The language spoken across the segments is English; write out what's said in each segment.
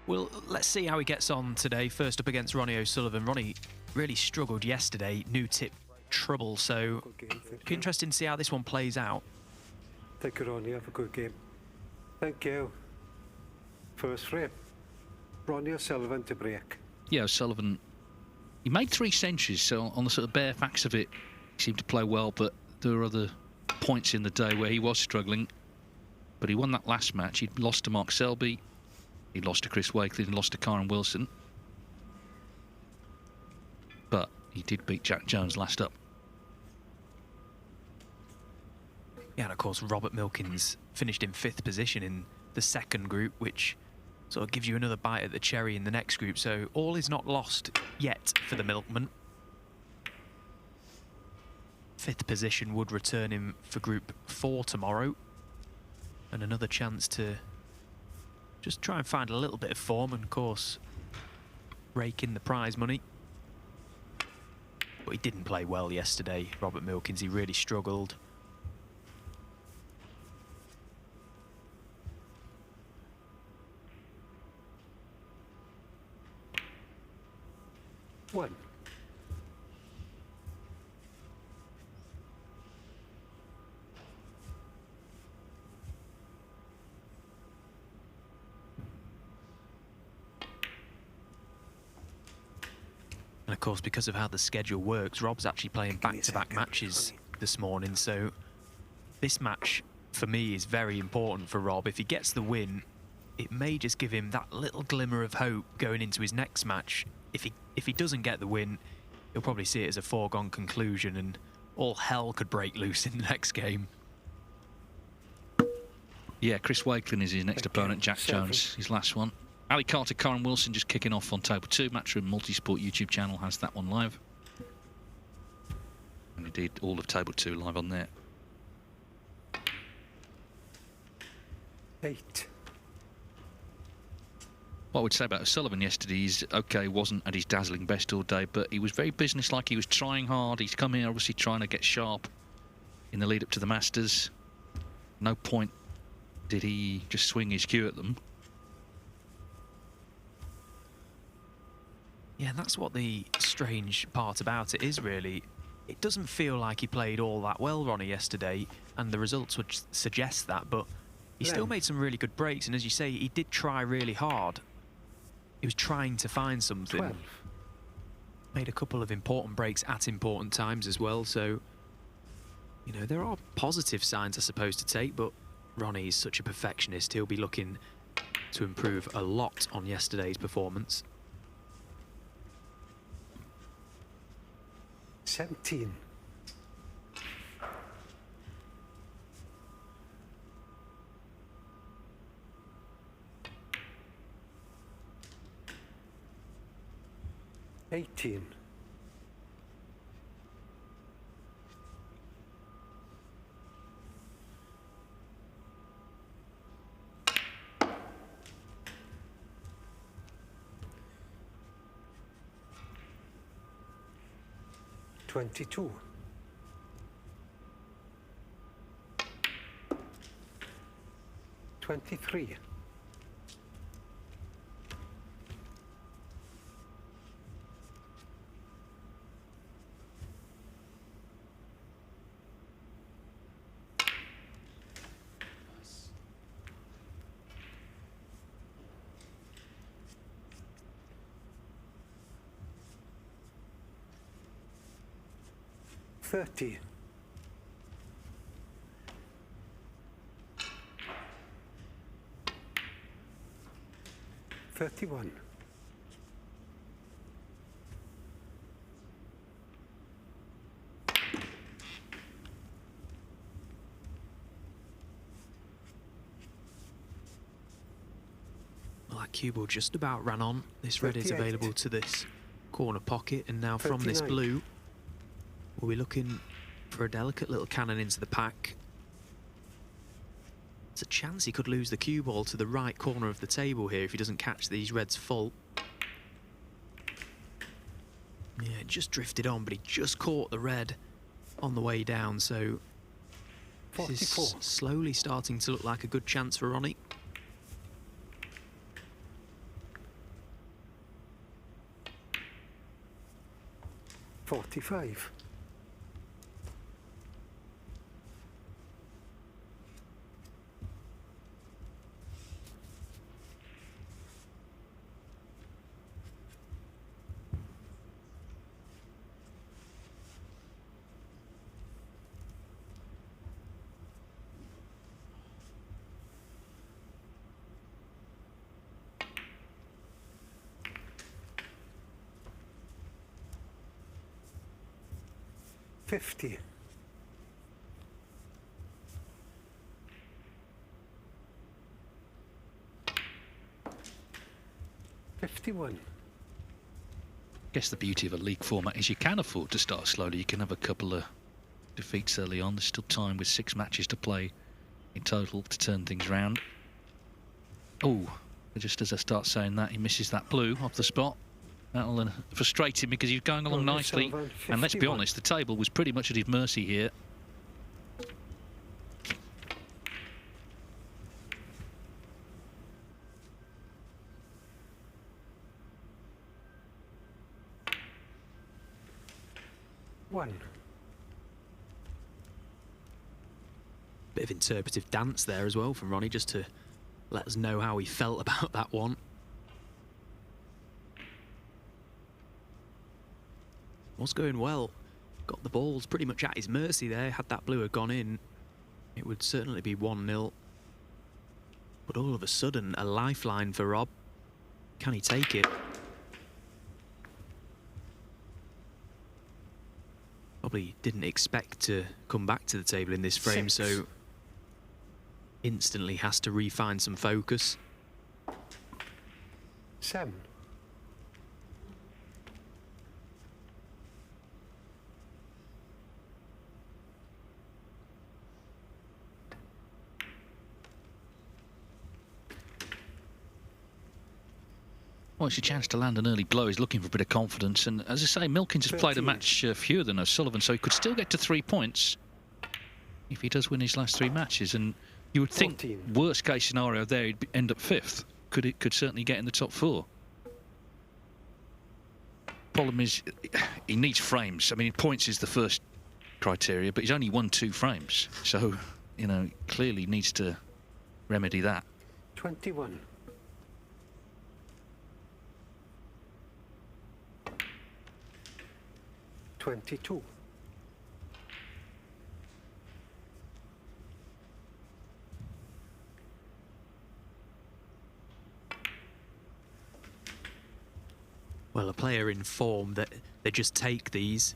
Well, let's see how he gets on today. First up against Ronnie O'Sullivan. Ronnie really struggled yesterday, new tip trouble, so interesting to see how this one plays out. Thank you, Ronnie. Have a good game. Thank you. First frame. Ronnie O'Sullivan to break. Yeah, O'Sullivan, he made 3 centuries, so on the sort of bare facts of it, he seemed to play well, but there were other points in the day where he was struggling. But he won that last match. He'd lost to Mark Selby, he lost to Chris Wakeley, and lost to Karen Wilson. But he did beat Jack Jones last up. Yeah, and of course Robert Milkins finished in 5th position in the second group, which sort of gives you another bite at the cherry in the next group. So all is not lost yet for the Milkman. 5th position would return him for Group 4 tomorrow. And another chance to just try and find a little bit of form and, of course, rake in the prize money. But he didn't play well yesterday, Robert Milkins. He really struggled. One. And of course, because of how the schedule works, Rob's actually playing back-to-back matches this morning. So this match, for me, is very important for Rob. If he gets the win, it may just give him that little glimmer of hope going into his next match. If he doesn't get the win, he'll probably see it as a foregone conclusion and all hell could break loose in the next game. Yeah, Chris Wakelin is his next opponent, Jack Jones, his last one. Ali Carter, Karen Wilson just kicking off on Table 2. Matchroom Multisport YouTube channel has that one live. And indeed, all of Table 2 live on there. 8. What I would say about O'Sullivan yesterday is, OK, wasn't at his dazzling best all day, but he was very businesslike. He was trying hard. He's come here obviously trying to get sharp in the lead up to the Masters. No point did he just swing his cue at them. Yeah, that's what the strange part about it is, really. It doesn't feel like he played all that well, Ronnie, yesterday, and the results would suggest that, but he still made some really good breaks, and as you say, he did try really hard. He was trying to find something. 12. Made a couple of important breaks at important times as well, so, you know, there are positive signs, I suppose, to take, but Ronnie is such a perfectionist. He'll be looking to improve a lot on yesterday's performance. 17. 18. 22. 23. 30. 31. 'Well, that cue ball just about ran on. This red is available to this corner pocket, and now from this blue, we'll be looking for a delicate little cannon into the pack. There's a chance he could lose the cue ball to the right corner of the table here if he doesn't catch these reds full. Yeah, it just drifted on, but he just caught the red on the way down, so this is slowly starting to look like a good chance for Ronnie. 45. $50. $51. Guess the beauty of a league format is you can afford to start slowly. You can have a couple of defeats early on. There's still time with 6 matches to play in total to turn things round. Oh, just as I start saying that, he misses that blue off the spot. That'll frustrate him because he's going along nicely. And let's be honest, the table was pretty much at his mercy here. One. Bit of interpretive dance there as well from Ronnie, just to let us know how he felt about that one. Was going well. Got the balls pretty much at his mercy there. Had that blue have gone in, it would certainly be 1-0. But all of a sudden, a lifeline for Rob. Can he take it? Probably didn't expect to come back to the table in this frame, 6. so instantly has to refine some focus. 7. Well, it's a chance to land an early blow. He's looking for a bit of confidence. And as I say, Milkins has played a match fewer than O'Sullivan, so he could still get to 3 points if he does win his last 3 matches. And you would think, 14. worst case scenario there, he'd end up 5th. Could certainly get in the top 4. Problem is, he needs frames. I mean, points is the first criteria, but he's only won 2 frames. So, you know, clearly needs to remedy that. 21. 22. Well, a player in form that they just take these.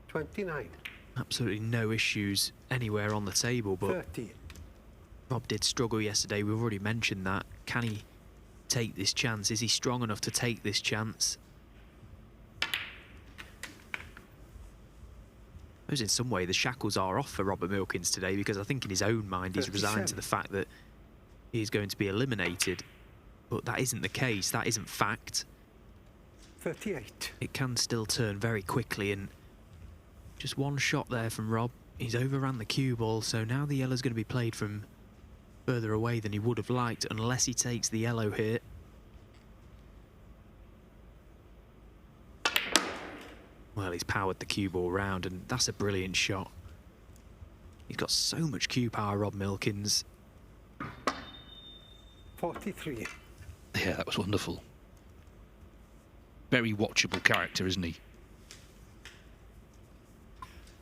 29. Absolutely no issues anywhere on the table, but 30. Rob did struggle yesterday. We've already mentioned that. Can he take this chance? Is he strong enough to take this chance? I suppose in some way the shackles are off for Robert Milkins today, because I think in his own mind he's resigned to the fact that he's going to be eliminated. But that isn't the case. That isn't fact. 38. It can still turn very quickly, and just one shot there from Rob. He's overran the cue ball, so now the yellow's going to be played from further away than he would have liked, unless he takes the yellow here. Well, he's powered the cue ball round, and that's a brilliant shot. He's got so much cue power, Rob Milkins. 43. Yeah, that was wonderful. Very watchable character, isn't he?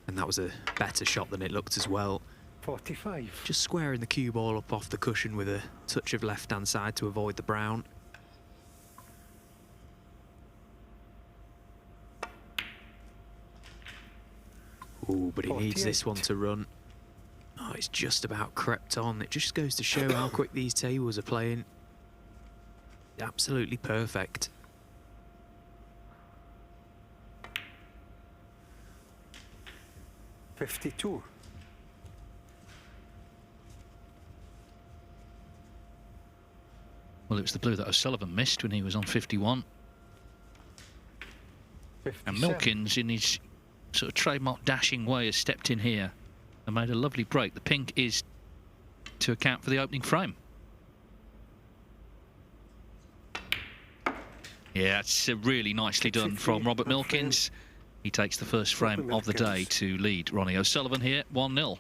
And that was a better shot than it looked as well. 45. Just squaring the cue ball up off the cushion with a touch of left-hand side to avoid the brown. Ooh, but he needs this one to run. Oh, it's just about crept on. It just goes to show how quick these tables are playing. Absolutely perfect. $52. Well, it was the blue that O'Sullivan missed when he was on 51. 57. And Milkins, in his sort of trademark dashing way, has stepped in here and made a lovely break. The pink is to account for the opening frame. Yeah, it's really nicely done from Robert Milkins. He takes the first frame of the day to lead Ronnie O'Sullivan here, 1-0.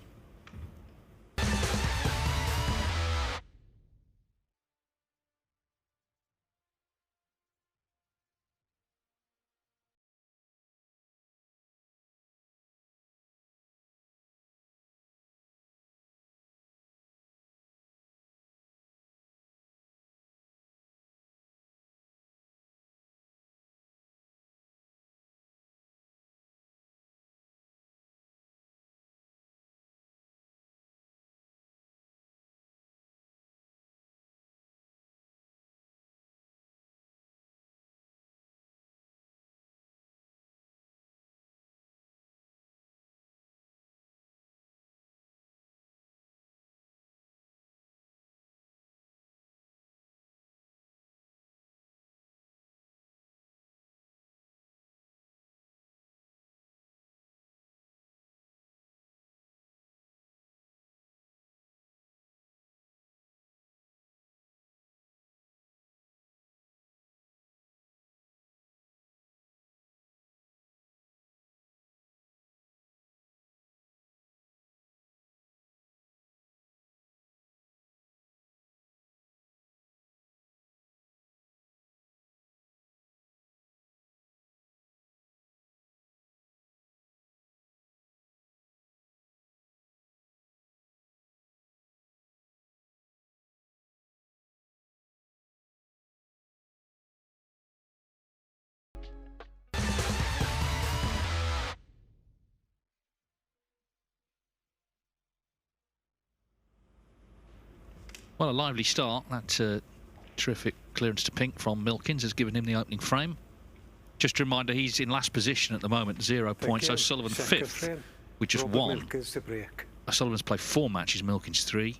Well, a lively start. That terrific clearance to pink from Milkins has given him the opening frame. Just a reminder, he's in last position at the moment, 0 points. O'Sullivan fifth with just one. O'Sullivan's played 4 matches, Milkins 3.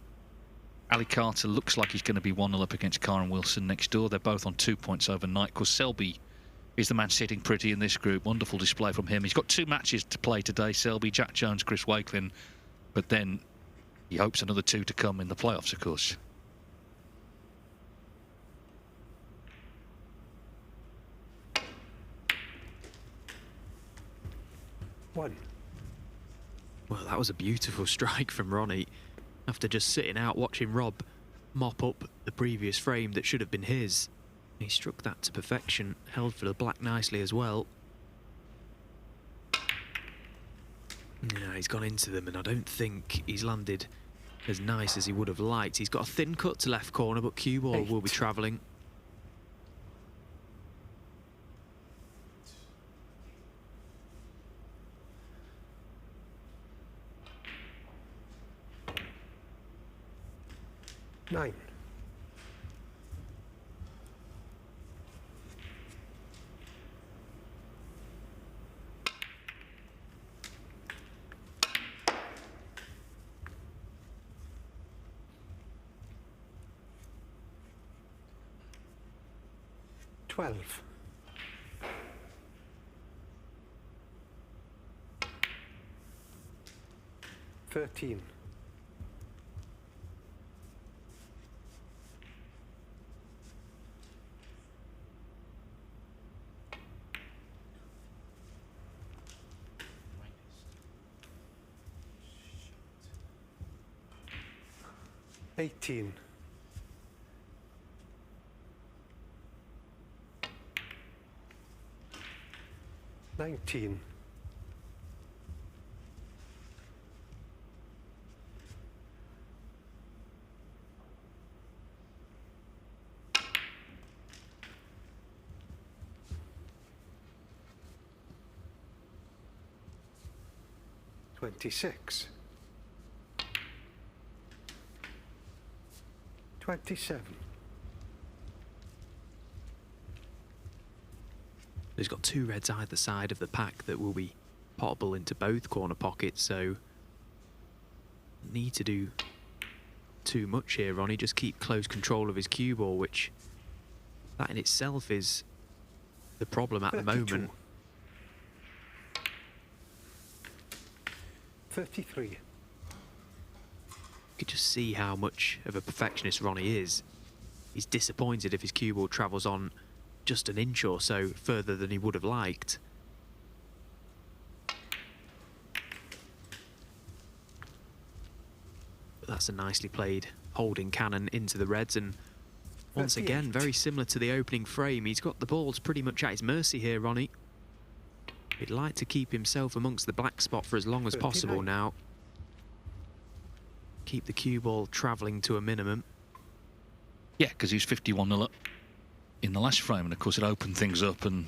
Ali Carter looks like he's going to be 1-0 up against Karen Wilson next door. They're both on 2 points overnight. Of course, Selby is the man sitting pretty in this group. Wonderful display from him. He's got 2 matches to play today, Selby, Jack Jones, Chris Wakelin. But then he hopes another 2 to come in the playoffs, of course. One. Well, that was a beautiful strike from Ronnie after just sitting out watching Rob mop up the previous frame that should have been his. He struck that to perfection, held for the black nicely as well. Yeah, he's gone into them and I don't think he's landed as nice as he would have liked. He's got a thin cut to left corner, but cue ball will be travelling. Nine. Twelve. Thirteen. 18. 19. 26. 27. He's got 2 reds either side of the pack that will be potable into both corner pockets, so need to do too much here, Ronnie. Just keep close control of his cue ball, which that in itself is the problem at 32. The moment. 33. You could just see how much of a perfectionist Ronnie is. He's disappointed if his cue ball travels on just an inch or so further than he would have liked. But that's a nicely played holding cannon into the reds, and once 38. again, very similar to the opening frame. He's got the balls pretty much at his mercy here, Ronnie. He'd like to keep himself amongst the black spot for as long as 39. possible now. Keep the cue ball travelling to a minimum. Yeah, because he was 51-0 up in the last frame, and of course it opened things up, and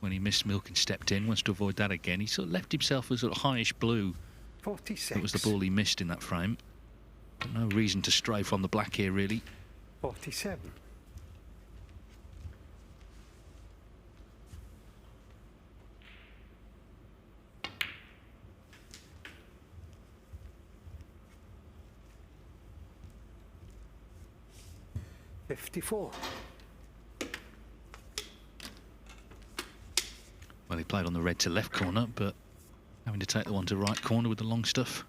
when he missed, Milkins stepped in, wants to avoid that again. He sort of left himself a sort of highish blue. 46. It was the ball he missed in that frame. But no reason to stray from the black here, really. 47. $54. Well, he played on the red to left corner, but having to take the one to right corner with the long stuff.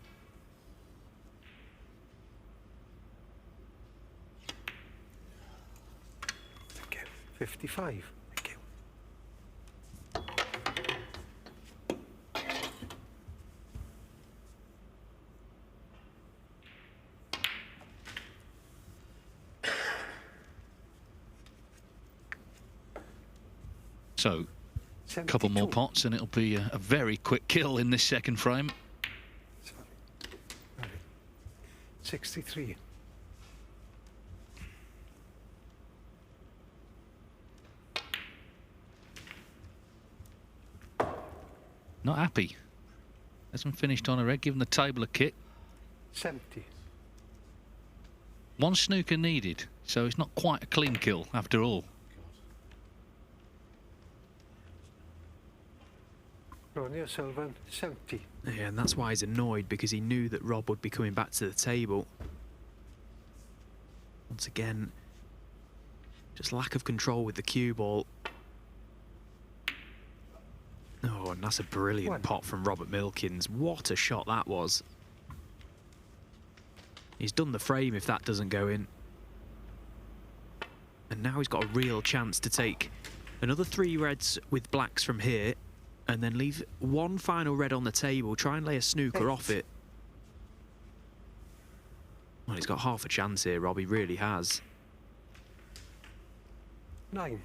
Thank you. 55. Thank you. So, a couple more 72. pots and it'll be a very quick kill in this second frame. Sorry. Right. 63. Not happy. Hasn't finished on a red, given the table a kick. 70. One snooker needed, so it's not quite a clean kill after all. Ronnie O'Sullivan, 70. Yeah, and that's why he's annoyed, because he knew that Rob would be coming back to the table. Once again, just lack of control with the cue ball. Oh, and that's a brilliant One. pot from Robert Milkins. What a shot that was. He's done the frame if that doesn't go in. And now he's got a real chance to take another 3 reds with blacks from here, and then leave one final red on the table, try and lay a snooker 8. off it. Well, he's got half a chance here, Rob, he really has. 9.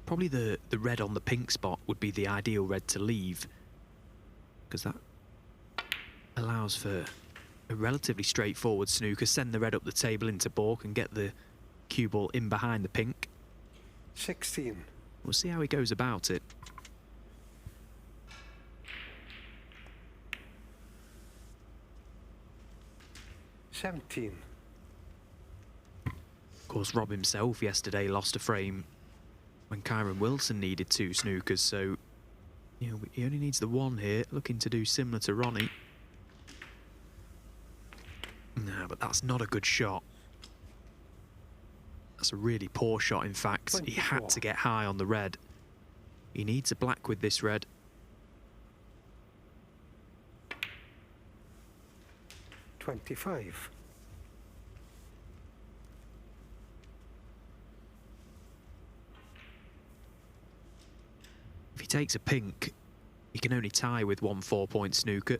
Probably the red on the pink spot would be the ideal red to leave, because that allows for a relatively straightforward snooker. Send the red up the table into baulk and get the cue ball in behind the pink. 16. We'll see how he goes about it. $17. Of course, Rob himself yesterday lost a frame when Kyron Wilson needed 2 snookers, so you know, he only needs the 1 here, looking to do similar to Ronnie. No, but that's not a good shot. That's a really poor shot, in fact. 24. He had to get high on the red. He needs a black with this red. 25. If he takes a pink, he can only tie with 1 4-point snooker.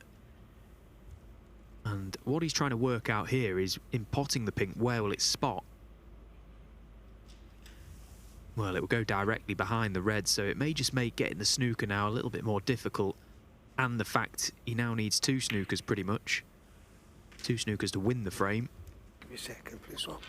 And what he's trying to work out here is, in potting the pink, where will it spot? Well, it will go directly behind the red, so it may just make getting the snooker now a little bit more difficult. And the fact he now needs 2 snookers, pretty much. 2 snookers to win the frame. Give me a second, please, Rob.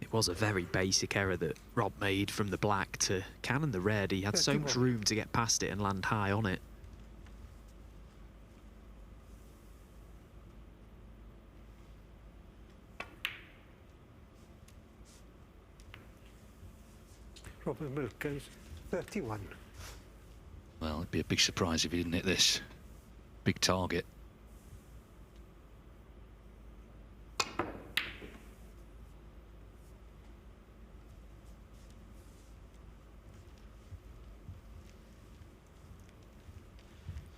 It was a very basic error that Rob made from the black to cannon the red. He had so much 31. room to get past it and land high on it. Robert Milkins, 31. Well, it'd be a big surprise if he didn't hit this. Big target.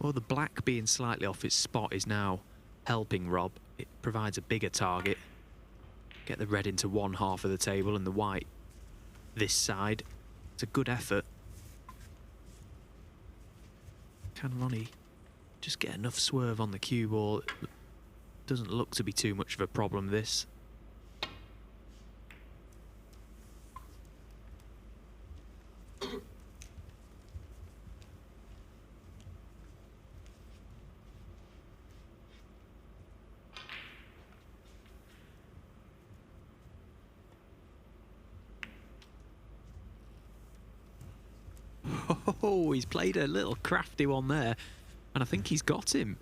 Well, the black being slightly off its spot is now helping Rob. It provides a bigger target. Get the red into one half of the table and the white this side. It's a good effort. Can Ronnie just get enough swerve on the cue ball? Doesn't look to be too much of a problem, this. Oh, he's played a little crafty one there, and I think he's got him.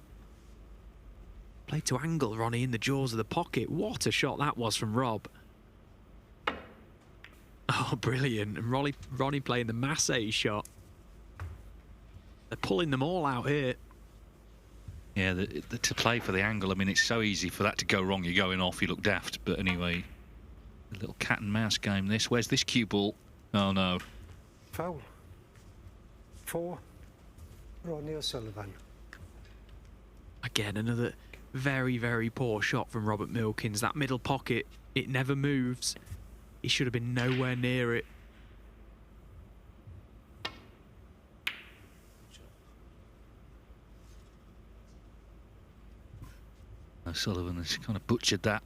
Played to angle Ronnie in the jaws of the pocket. What a shot that was from Rob. Oh, brilliant. And Ronnie playing the Massey shot. They're pulling them all out here. Yeah, to play for the angle, I mean, it's so easy for that to go wrong. You're going off, you look daft. But anyway, a little cat and mouse game this. Where's this cue ball? Oh, no. Foul. 4. Ronnie O'Sullivan. Again, another very, very poor shot from Robert Milkins. That middle pocket, it never moves. He should have been nowhere near it. O'Sullivan has kind of butchered that.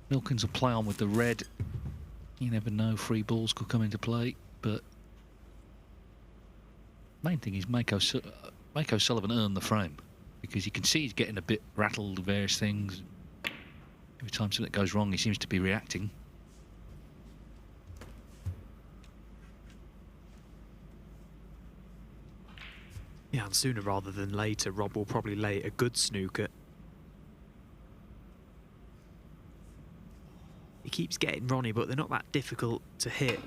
Milkins will play on with the red. You never know, free balls could come into play, but main thing is make O'Sullivan earn the frame, because you can see he's getting a bit rattled with various things. Every time something goes wrong, he seems to be reacting. Yeah, and sooner rather than later, Rob will probably lay a good snooker. He keeps getting Ronnie, but they're not that difficult to hit.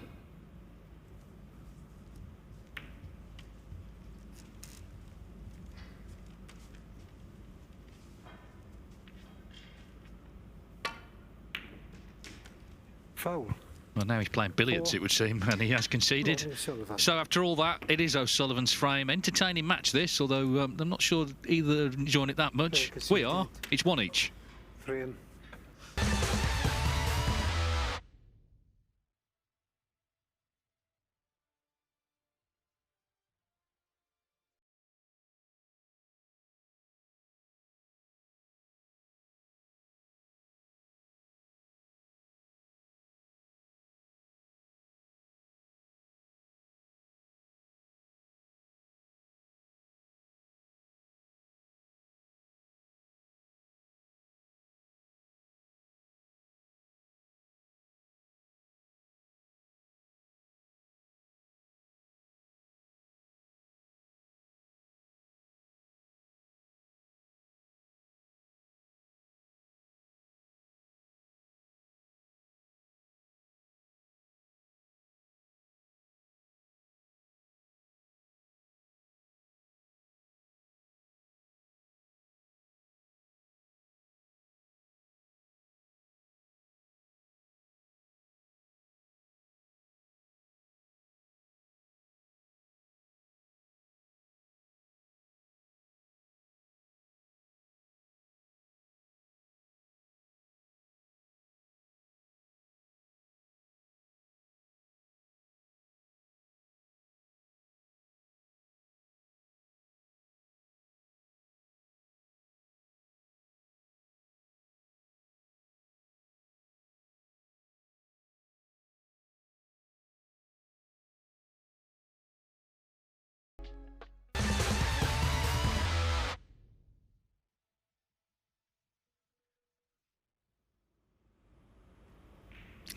Foul. Well, now he's playing billiards, it would seem, and he has conceded. So after all that, it is O'Sullivan's frame. Entertaining match, this, although I'm not sure either enjoying it that much. We are. It's one each. 3.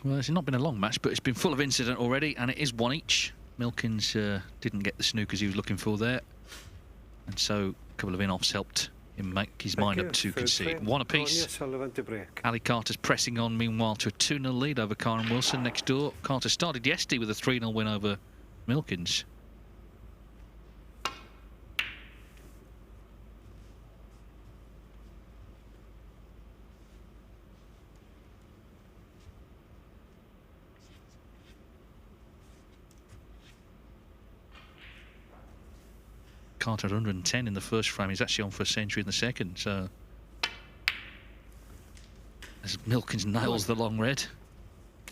Well, it's not been a long match, but it's been full of incident already, and it is one each. Milkins didn't get the snookers he was looking for there, and so a couple of in-offs helped him make his mind up to concede. One apiece. Ali Carter's pressing on, meanwhile, to a 2-0 lead over Karen Wilson next door. Carter started yesterday with a 3-0 win over Milkins. Carter had 110 in the first frame. He's actually on for a century in the second. So as Milkins nails the long red.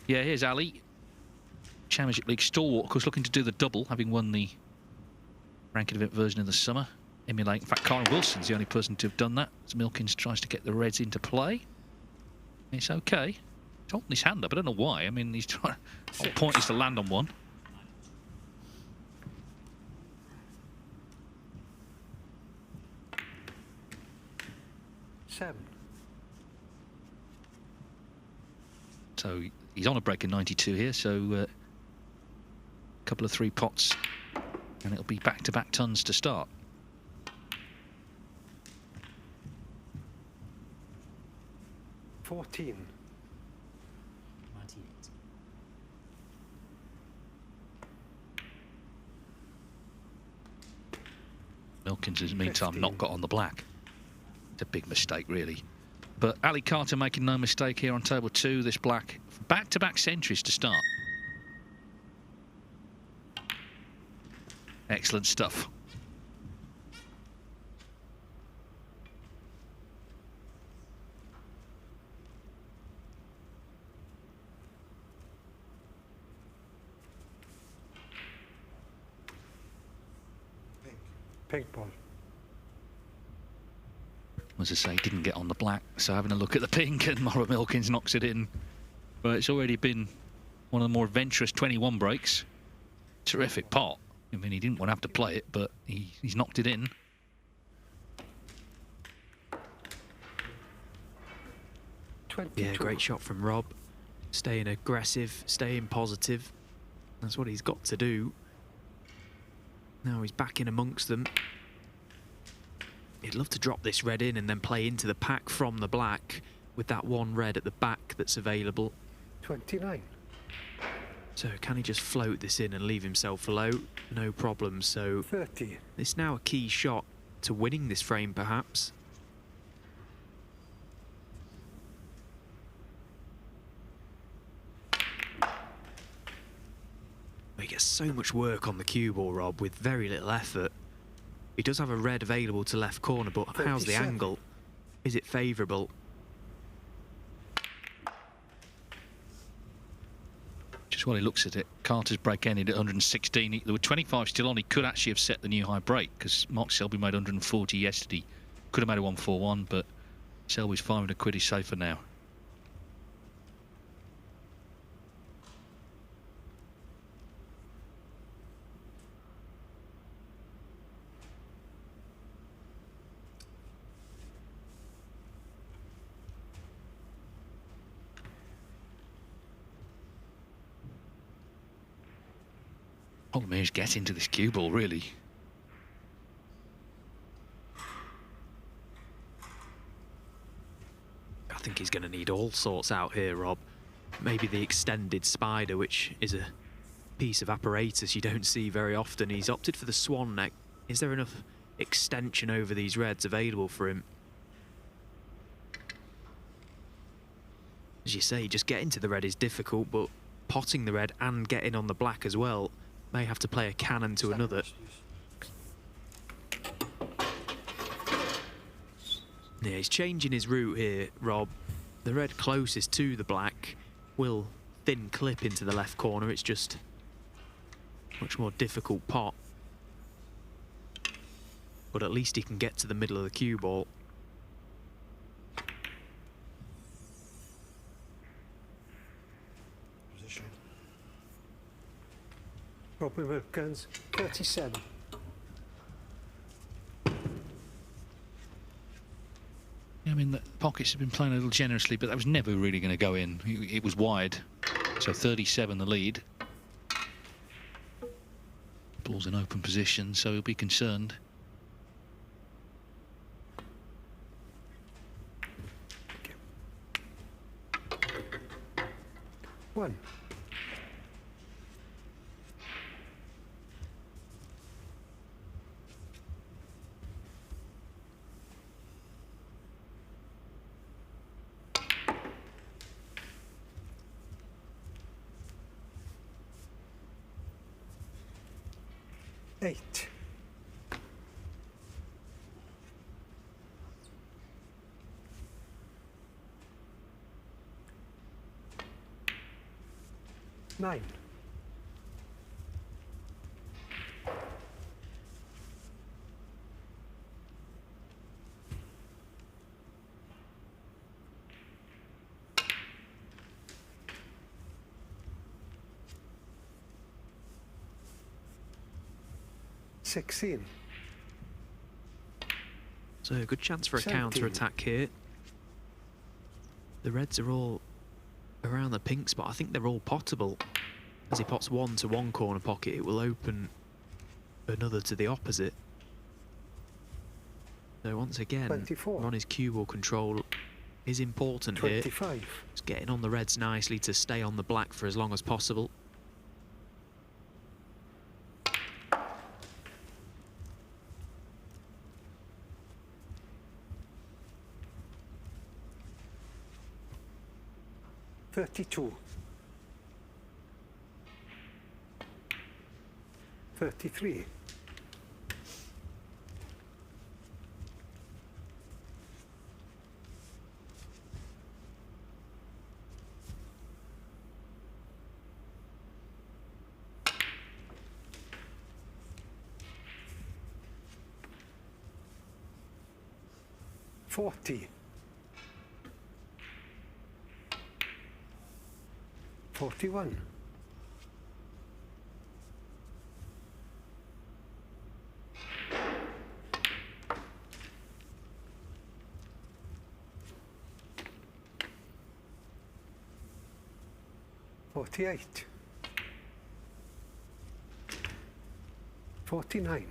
Yeah, here's Ali. Championship League stalwart, of course, looking to do the double, having won the ranking event version in the summer. Emulate, in fact, Karen Wilson's the only person to have done that. As Milkins tries to get the reds into play. It's okay. He's holding his hand up. I don't know why. I mean, he's trying. The whole point is to land on one. So he's on a break in 92 here, so a couple of 3 pots, and it'll be back-to-back tons to start. $14. Milkins has, meantime, not got on the black. It's a big mistake, really. But Ali Carter making no mistake here on table 2. This black, back-to-back centuries to start. Excellent stuff. Pink ball. As I say, didn't get on the black, so having a look at the pink, and Robert Milkins knocks it in. But it's already been one of the more adventurous 21 breaks. Terrific pot. I mean, he didn't want to have to play it, but he's knocked it in. Yeah, great shot from Rob. Staying aggressive, staying positive. That's what he's got to do. Now he's back in amongst them. He'd love to drop this red in and then play into the pack from the black with that one red at the back that's available. 29. So can he just float this in and leave himself low? No problem. So 30. It's now a key shot to winning this frame, perhaps. He gets so much work on the cue ball, Rob, with very little effort. He does have a red available to left corner, but how's the angle? Is it favourable? Just while he looks at it, Carter's break ended at 116. There were 25 still on. He could actually have set the new high break because Mark Selby made 140 yesterday. Could have made a 141, but Selby's £500 is safer now. Problem is getting to this cue ball, really. I think he's going to need all sorts out here, Rob. Maybe the extended spider, which is a piece of apparatus you don't see very often. He's opted for the swan neck. Is there enough extension over these reds available for him? As you say, just getting to the red is difficult, but potting the red and getting on the black as well may have to play a cannon to another. Yeah, he's changing his route here, Rob. The red closest to the black will thin clip into the left corner. It's just much more difficult pot. But at least he can get to the middle of the cue ball. Robert Milkins, 37. I mean, the pockets have been playing a little generously, but that was never really going to go in. It was wide. So 37 the lead. Ball's in open position, so he'll be concerned. One. Eight. 9. $16. So a good chance for a 17. counter-attack here. The reds are all around the pink spot. I think they're all pottable. As he pots one to one corner pocket, it will open another to the opposite. So once again, 24. Ronnie's cue ball control is important 25. here. He's getting on the reds nicely to stay on the black for as long as possible. $32. 33. $40. 41. $48. 49.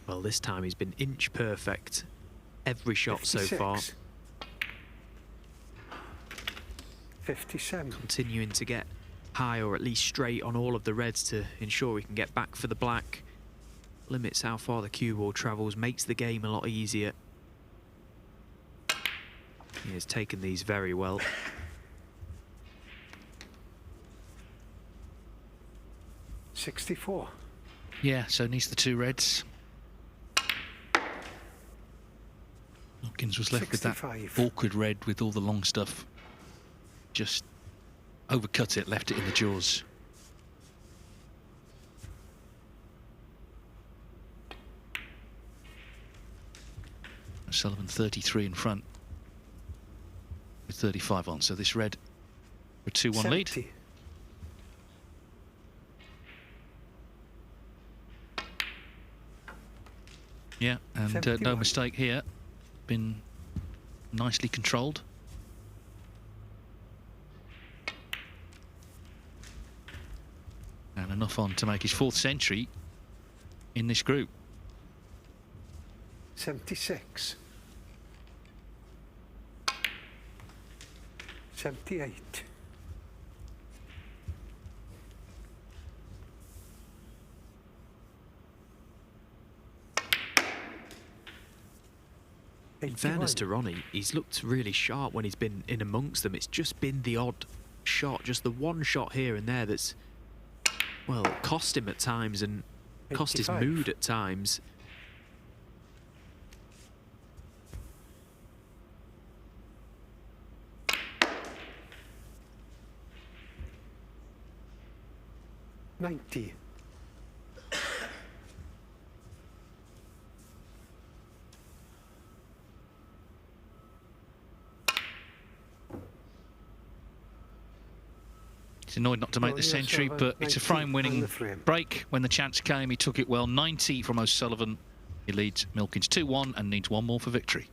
Well, this time he's been inch perfect every shot 56. so far. 57. Continuing to get high or at least straight on all of the reds to ensure we can get back for the black. Limits how far the cue ball travels, makes the game a lot easier. He has taken these very well. $64. Yeah, so needs the two reds. Milkins was left with that 65. awkward red with all the long stuff. Just overcut it, left it in the jaws. O'Sullivan 33 in front with 35 on, so this red for 2-1 lead. 70. Yeah, and no 71. mistake here. Been nicely controlled. And enough on to make his 4th century in this group. 76. 78. In fairness to Ronnie, he's looked really sharp when he's been in amongst them. It's just been the odd shot, just the one shot here and there that's, well, cost him at times and cost his 85. mood at times. $90. He's annoyed not to make the Ronnie century, O'Sullivan, but it's a 90 frame-winning on the frame. break. When the chance came, he took it well. 90 from O'Sullivan. He leads Milkins 2-1 and needs one more for victory.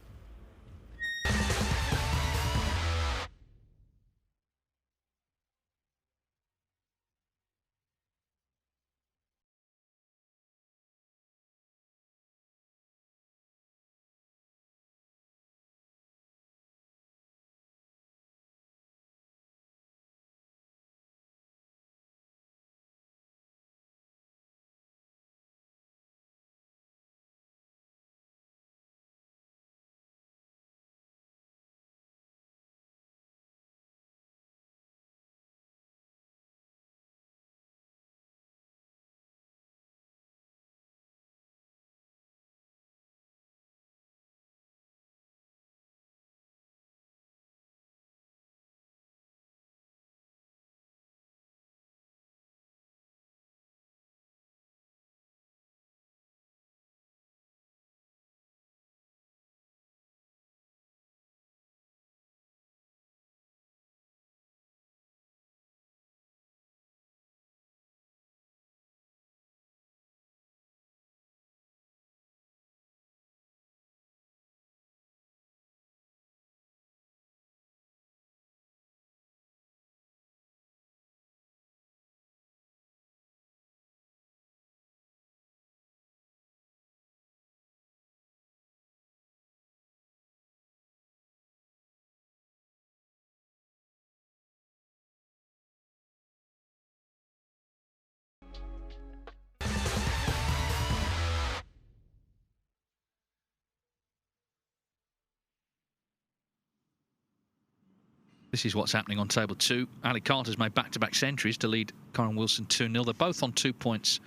This is what's happening on table 2. Ali Carter's made back-to-back centuries to lead Karen Wilson 2-0. They're both on 2 points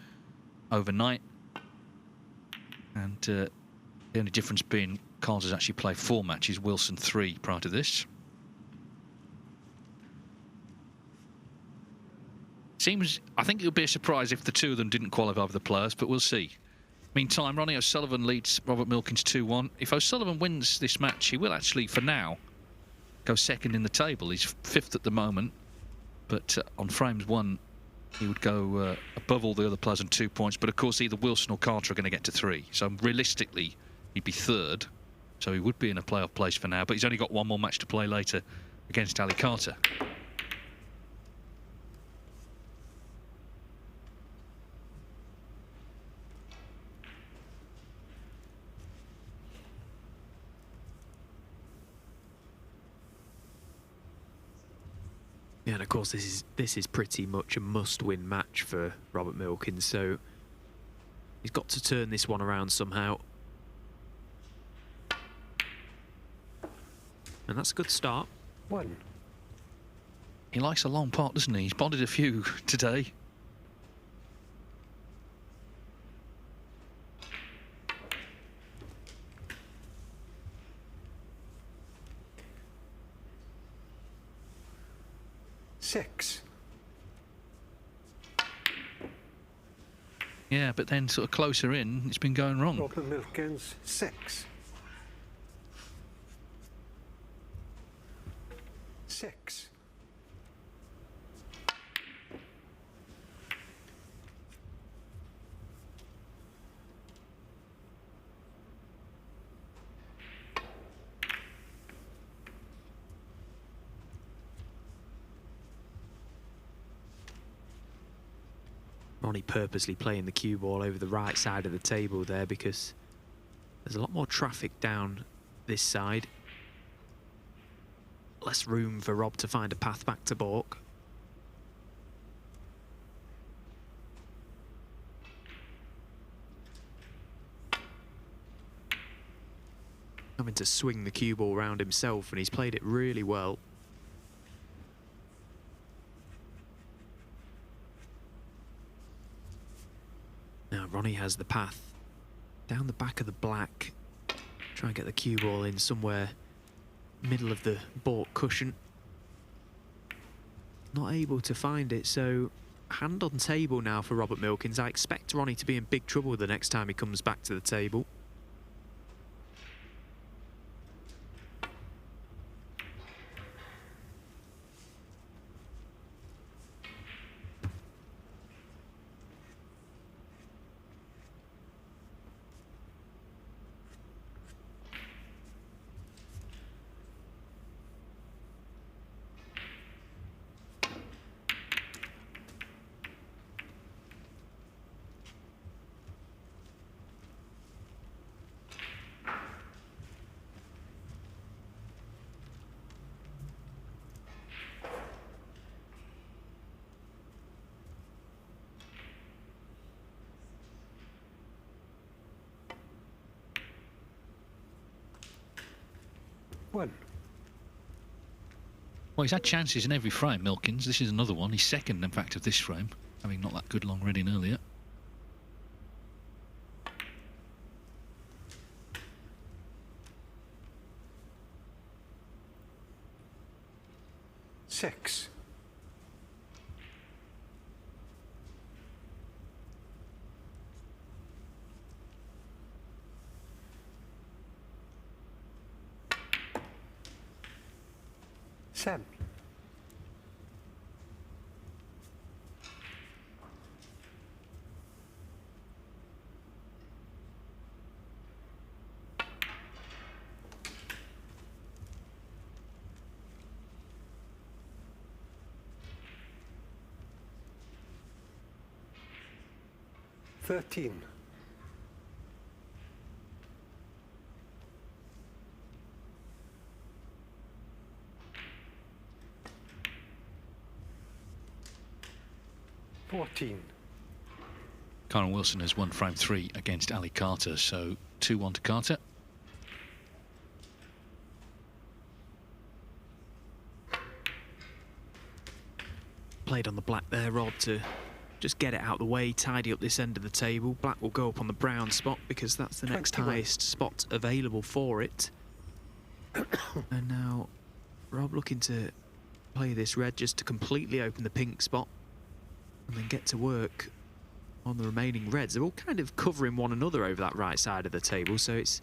overnight. And the only difference being Carter's actually played 4 matches, Wilson 3 prior to this. I think it would be a surprise if the 2 of them didn't qualify for the players, but we'll see. Meantime, Ronnie O'Sullivan leads Robert Milkins 2-1. If O'Sullivan wins this match, he will actually, for now, go second in the table. He's 5th at the moment, but on frames 1, he would go above all the other players on 2 points. But of course, either Wilson or Carter are going to get to 3. So realistically, he'd be 3rd. So he would be in a playoff place for now. But he's only got 1 more match to play later against Ali Carter. Yeah, and of course this is pretty much a must-win match for Robert Milkins, so he's got to turn this one around somehow. And that's a good start. 1. He likes a long pot, doesn't he? He's bonded a few today. Six. Yeah, but then sort of closer in, it's been going wrong. Robert Milkins, 6. 6. Ronnie purposely playing the cue ball over the right side of the table there because there's a lot more traffic down this side. Less room for Rob to find a path back to baulk. Having to swing the cue ball round himself, and he's played it really well. Now Ronnie has the path down the back of the black. Try and get the cue ball in somewhere middle of the baulk cushion. Not able to find it, so hand on table now for Robert Milkins. I expect Ronnie to be in big trouble the next time he comes back to the table. One. Well, he's had chances in every frame, Milkins. This is another one. He's second, in fact, of this frame, having not that good long reading earlier. Six. Seven. Thirteen. Karen Wilson has won frame 3 against Ali Carter, so 2-1 to Carter. Played on the black there, Rob, to just get it out of the way, tidy up this end of the table. Black will go up on the brown spot because that's the next 21. highest spot available for it. And now Rob looking to play this red just to completely open the pink spot and then get to work on the remaining reds. They're all kind of covering one another over that right side of the table, so it's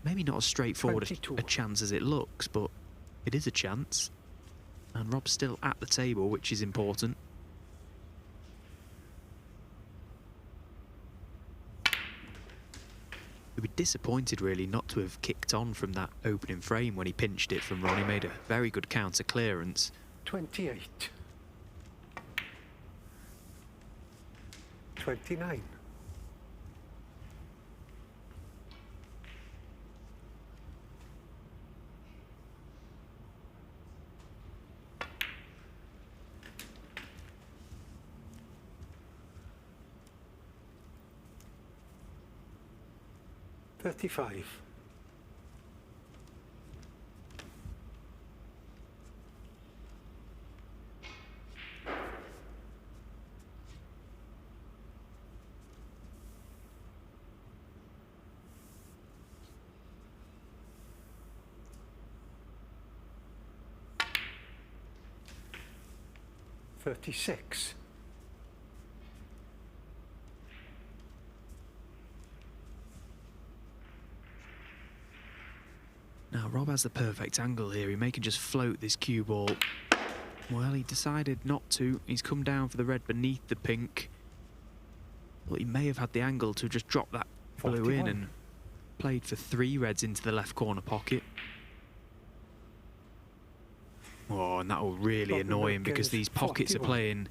maybe not as straightforward 22. a chance as it looks, but it is a chance. And Rob's still at the table, which is important. We'd be disappointed, really, not to have kicked on from that opening frame when he pinched it from Ronnie. Made a very good counter clearance. 28. 29. 35. 36. Now Rob has the perfect angle here. He may can just float this cue ball. Well, he decided not to. He's come down for the red beneath the pink. But he may have had the angle to just drop that blue 41. in and played for 3 reds into the left corner pocket. Oh, and that will really Robert annoy him because Milkins, these pockets are 41. playing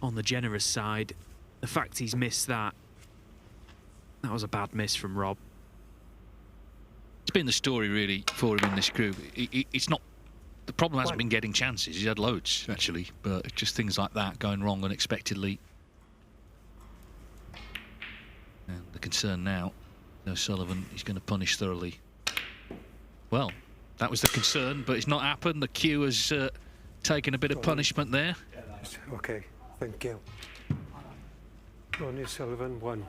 on the generous side. The fact he's missed that was a bad miss from Rob. It's been the story really for him in this group. It's not, the problem hasn't been getting chances. He's had loads actually, but just things like that going wrong unexpectedly. And the concern now, O'Sullivan is going to punish thoroughly. Well, that was the concern, but it's not happened. The cue has taken a bit of punishment there. Okay, thank you. Ronnie O'Sullivan, 1.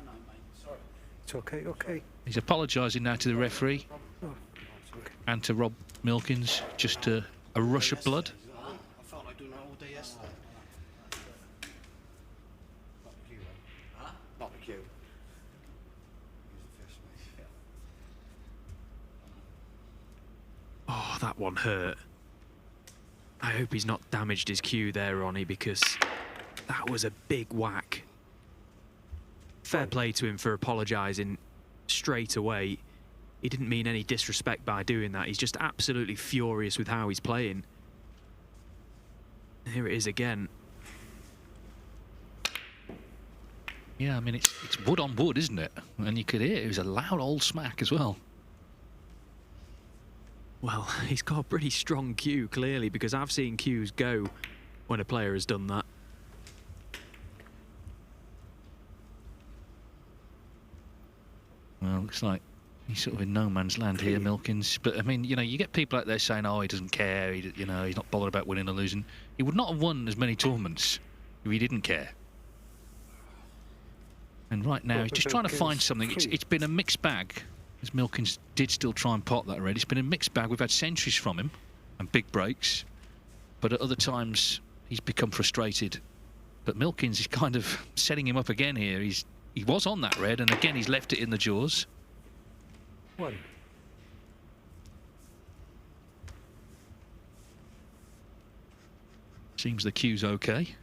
It's okay, okay. He's apologising now to the referee Oh, okay. and to Rob Milkins. Just a rush of blood. I felt like doing that all day yesterday. Not the cue. Oh, that one hurt. I hope he's not damaged his cue there, Ronnie, because that was a big whack. Fair play to him for apologising straight away. He didn't mean any disrespect by doing that. He's just absolutely furious with how he's playing. Here it is again. Yeah, I mean, it's wood on wood, isn't it? And you could hear it was a loud old smack as well. Well, he's got a pretty strong cue, clearly, because I've seen cues go when a player has done that. Well, looks like he's sort of in no man's land here, Milkins. But I mean, you know, you get people out there saying, "Oh, he doesn't care. You know, he's not bothered about winning or losing." He would not have won as many tournaments if he didn't care. And right now, he's just trying to find something. It's been a mixed bag, as Milkins did still try and pot that red. It's been a mixed bag. We've had centuries from him and big breaks, but at other times he's become frustrated. But Milkins is kind of setting him up again here. He was on that red, and again he's left it in the jaws. 1. Seems the cue's okay.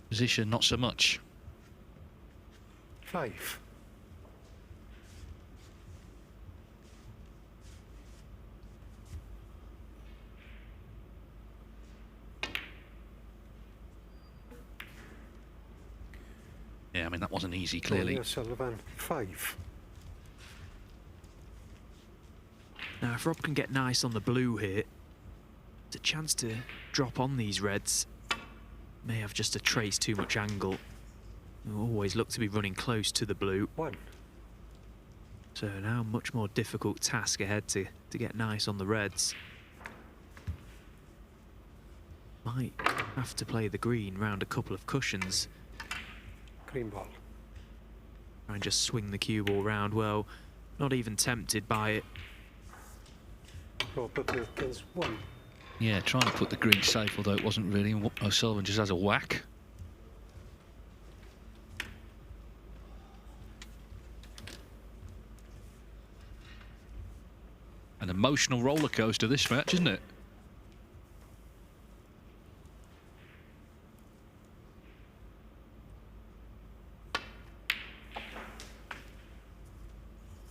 Position, not so much. 5. Yeah, I mean, that wasn't easy, clearly. Ronnie O'Sullivan, 5. Now, if Rob can get nice on the blue here, it's a chance to drop on these reds. may have just a trace too much angle. Always look to be running close to the blue. 1. So now much more difficult task ahead to get nice on the reds. Might have to play the green round a couple of cushions. Green ball. Try and just swing the cue ball round. Well, not even tempted by it. Robert Milkins 1. Yeah, trying to put the green safe, although it wasn't really. O'Sullivan just has a whack. An emotional roller coaster, this match, isn't it?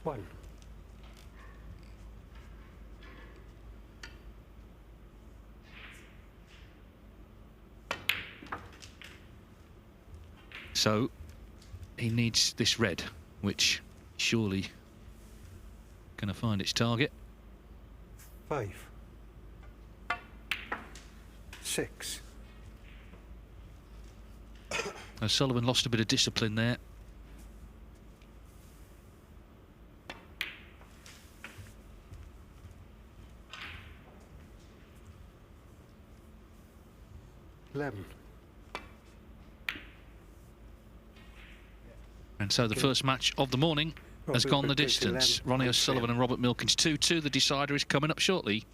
One. So he needs this red, which surely going to find its target. 5. 6. O'Sullivan lost a bit of discipline there. And so the first match of the morning has gone the distance. Ronnie O'Sullivan and Robert Milkins 2-2. The decider is coming up shortly.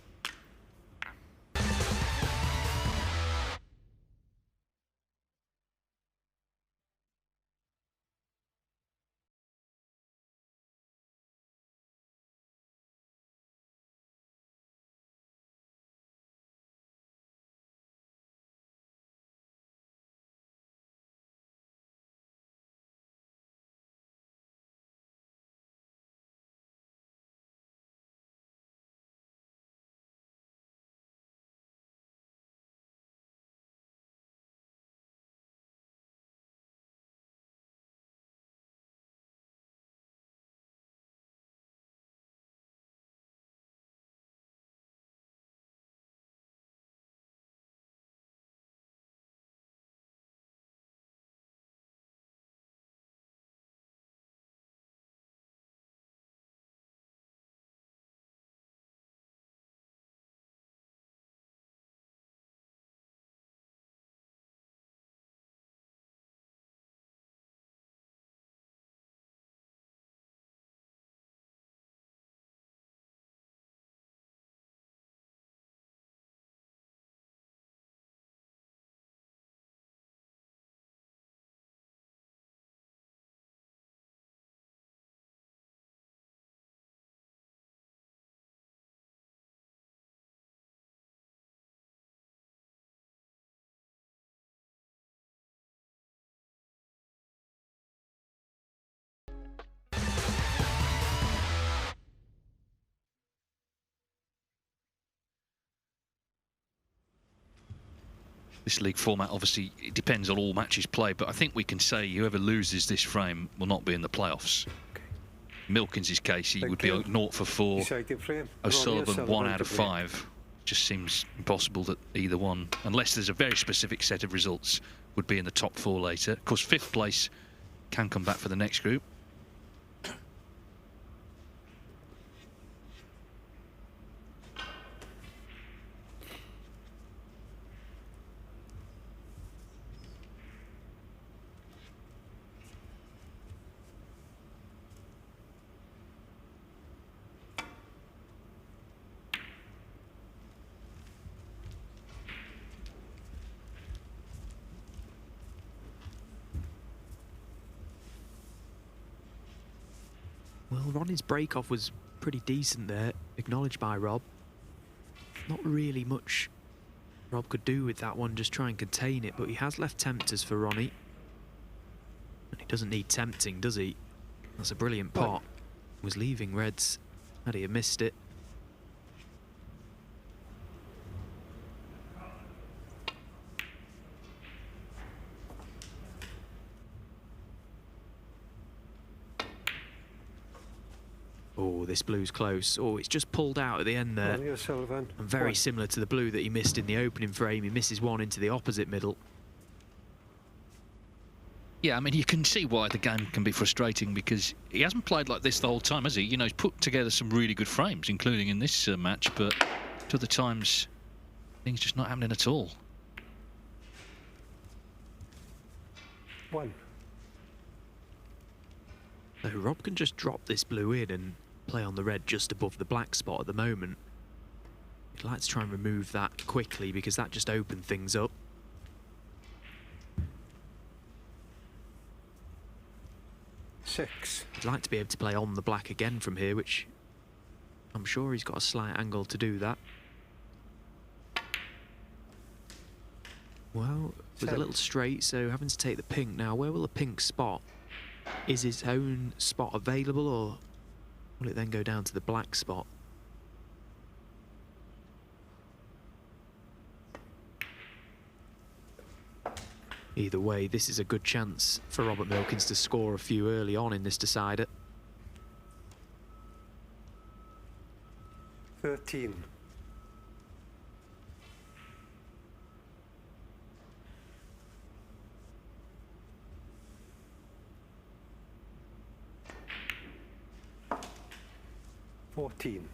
This league format, obviously, it depends on all matches played, but I think we can say whoever loses this frame will not be in the playoffs. Okay. Milkins' case, he would be 0 for 4. O'Sullivan 1 out of 5. Just seems impossible that either one, unless there's a very specific set of results, would be in the top 4 later. Of course, 5th place can come back for the next group. Well, Ronnie's break-off was pretty decent there, acknowledged by Rob. Not really much Rob could do with that one, just try and contain it, but he has left tempters for Ronnie. And he doesn't need tempting, does he? That's a brilliant pot. Was leaving reds had he missed it. Oh, this blue's close. Oh, it's just pulled out at the end there. O'Sullivan. And very similar to the blue that he missed in the opening frame. He misses one into the opposite middle. Yeah, I mean, you can see why the game can be frustrating, because he hasn't played like this the whole time, has he? You know, he's put together some really good frames, including in this match, but at other times, things just not happening at all. 1. So Rob can just drop this blue in and play on the red just above the black spot at the moment. He'd like to try and remove that quickly because that just opened things up. Six. He'd like to be able to play on the black again from here, which I'm sure he's got a slight angle to do that. Well, with a little straight, so having to take the pink now. Where will the pink spot? Is his own spot available, or will it then go down to the black spot? Either way, this is a good chance for Robert Milkins to score a few early on in this decider. 13. Fourteen.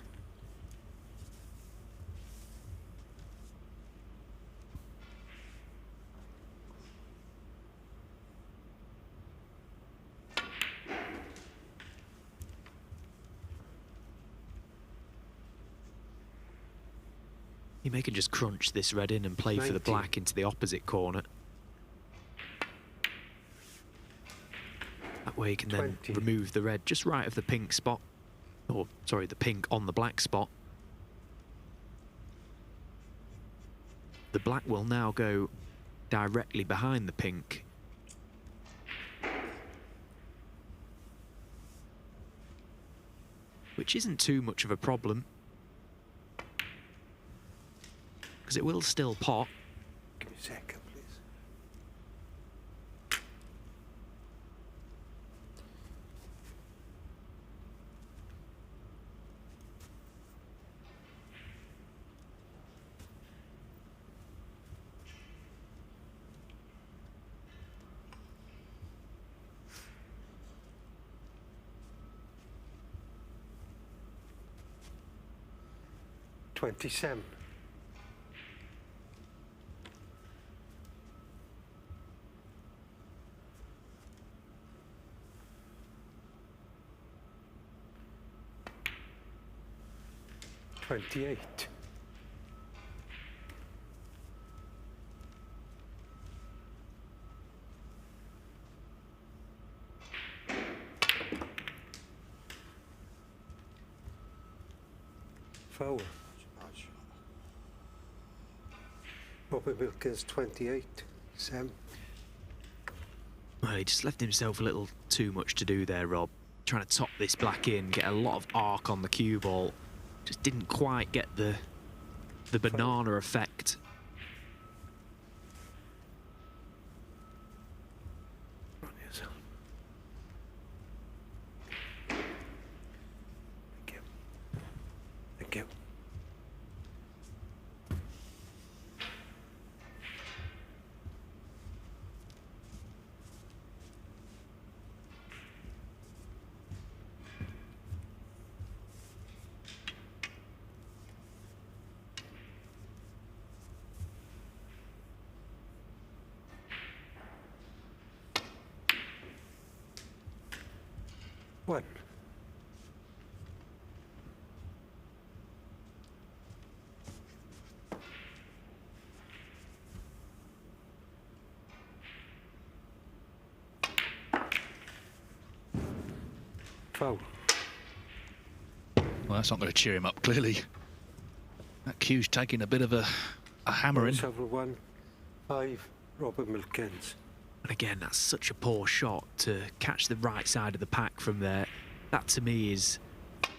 He may can just crunch this red in and play for the black into the opposite corner. That way he can then remove the red just right of the pink spot. Or, sorry, the pink on the black spot. The black will now go directly behind the pink. Which isn't too much of a problem, because it will still pot. Give me a second, please. 27. $28. Foul. Robert Milkins 28. Sam. Well, he just left himself a little too much to do there, Rob. Trying to top this black in, get a lot of arc on the cue ball. Just didn't quite get the banana effect. Ronnie O'Sullivan. Thank you. Thank you. One. Foul. Well, that's not going to cheer him up, clearly. That cue's taking a bit of a hammering. 1, 5, Robert Milkins. And again, that's such a poor shot to catch the right side of the pack from there. That, to me, is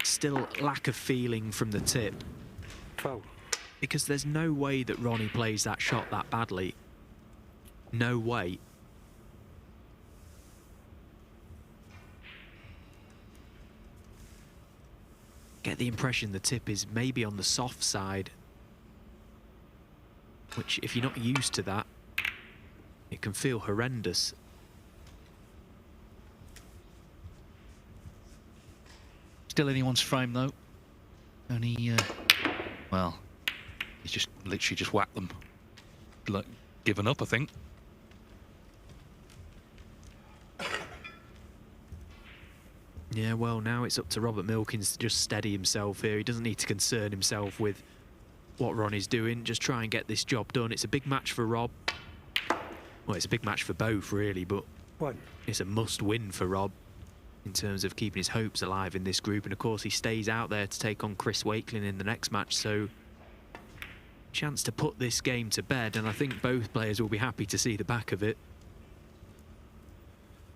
still lack of feeling from the tip. Foul. Because there's no way that Ronnie plays that shot that badly. No way. Get the impression the tip is maybe on the soft side. Which, if you're not used to that, it can feel horrendous. Still anyone's frame, though. Only, well, he's just literally just whacked them. Like, given up, I think. Yeah, well, now it's up to Robert Milkins to just steady himself here. He doesn't need to concern himself with what Ronnie's doing. Just try and get this job done. It's a big match for Rob. Well, it's a big match for both, really, but it's a must-win for Rob in terms of keeping his hopes alive in this group. And, of course, he stays out there to take on Chris Wakelin in the next match, so chance to put this game to bed, and I think both players will be happy to see the back of it.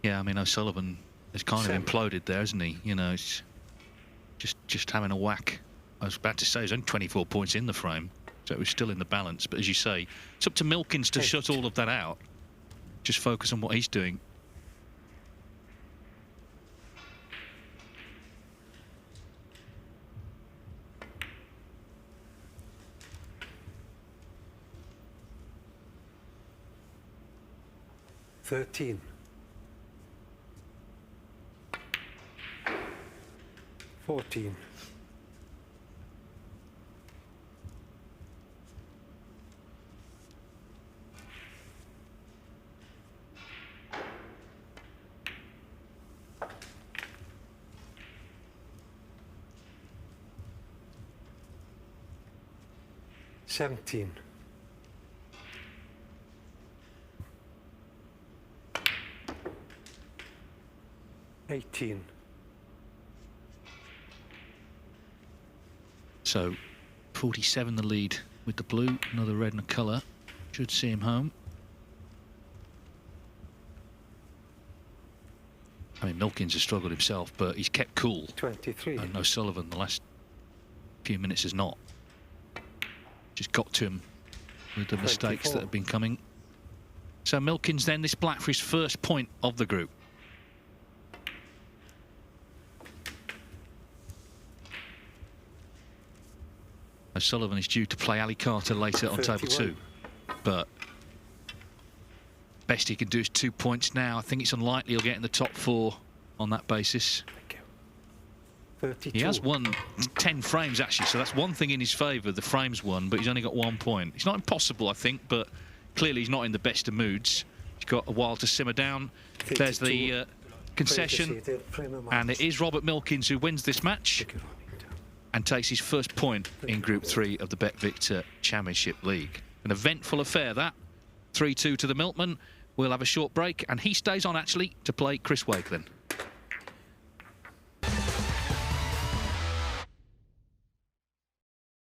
Yeah, I mean, O'Sullivan has kind of imploded there, hasn't he? You know, it's just having a whack. I was about to say, there's only 24 points in the frame, so it was still in the balance. But as you say, it's up to Milkins to shut all of that out. Just focus on what he's doing. $13. 14. 17. 18. So 47 the lead with the blue, another red and a colour. Should see him home. I mean, Milkins has struggled himself, but he's kept cool. 23. And O'Sullivan the last few minutes has not. Just got to him with the mistakes 24. that have been coming. So Milkins then this black for his first point of the group. O'Sullivan is due to play Ali Carter later on table 2, but best he can do is 2 points now. I think it's unlikely he'll get in the top 4 on that basis. 32. He has won 10 frames actually, so that's one thing in his favour, the frames won, but he's only got 1 point. It's not impossible, I think, but clearly he's not in the best of moods. He's got a while to simmer down. 32. There's the concession, and it is Robert Milkins who wins this match and takes his first point in Group 3 of the BetVictor Championship League. An eventful affair, that. 3-2 to the Milkman. We'll have a short break, and he stays on, actually, to play Chris Wakelin.